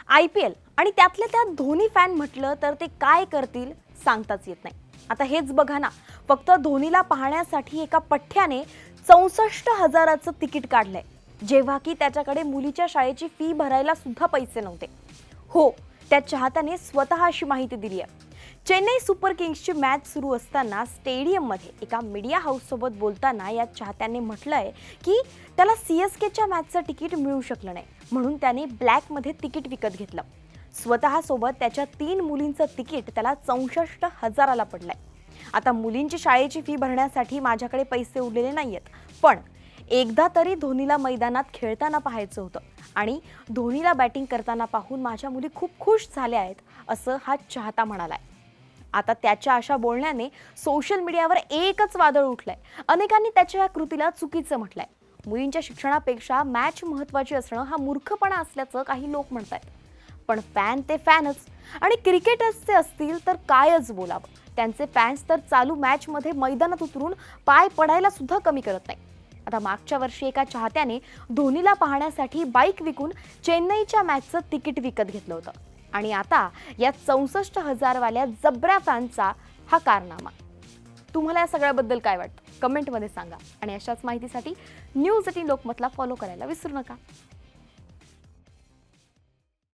IPL आणि त्यातल्या त्यात धोनी फॅन म्हटलं तर ते काय करतील सांगताच येत नाही. आता हेच बघा ना, फक्त धोनीला पाहण्यासाठी एका पठ्ठ्याने 64,000चं तिकीट काढलंय, जेव्हा की त्याच्याकडे मुलीच्या शाळेची फी भरायला सुद्धा पैसे नव्हते. हो, त्या चाहत्याने स्वतः अशी माहिती दिली आहे. चेन्नई सुपर किंग्सची मॅच सुरू असताना स्टेडियममध्ये एका मीडिया हाऊससोबत बोलताना या चाहत्याने म्हटलंय की त्याला CSKच्या मॅचचं तिकीट मिळू शकलं नाही, म्हणून त्याने ब्लॅकमध्ये तिकीट विकत घेतलं. स्वतःसोबत त्याच्या 3 मुलींचं तिकीट त्याला 64,000ला पडलंय. आता मुलींची शाळेची फी भरण्यासाठी माझ्याकडे पैसे उरलेले नाहीयेत, पण एकदा तरी धोनीला मैदानात खेळताना पाहायचं होतं आणि धोनीला बॅटिंग करताना पाहून माझ्या मुली खूप खुश झाल्या आहेत, असं हा चाहता म्हणालाय. आता त्याच्या अशा बोलण्याने सोशल मीडियावर एकच वादळ उठलंय. अनेकांनी त्याच्या या कृतीला चुकीचं म्हटलंय. मुलींच्या शिक्षणापेक्षा मॅच महत्त्वाची असणं हा मूर्खपणा असल्याचं काही लोक म्हणतायत. पण फॅन ते फॅनच, आणि क्रिकेटर्सचे असतील तर कायच बोलावं. त्यांचे फॅन्स तर चालू मॅचमध्ये मैदानात उतरून पाय पडायला सुद्धा कमी करत नाही. आता मागच्या वर्षी एका चाहत्याने धोनीला पाहण्यासाठी बाईक विकून चेन्नईच्या मॅचचं तिकीट विकत घेतलं होतं, आणि आता या 64,000 वाल्या जबऱ्या फॅनचा हा कारनामा. तुम्हाला या सगळ्याबद्दल काय वाटतं? कमेंटमध्ये सांगा. आणि अशाच माहितीसाठी न्यूज18 लोकमतला फॉलो करायला विसरू नका.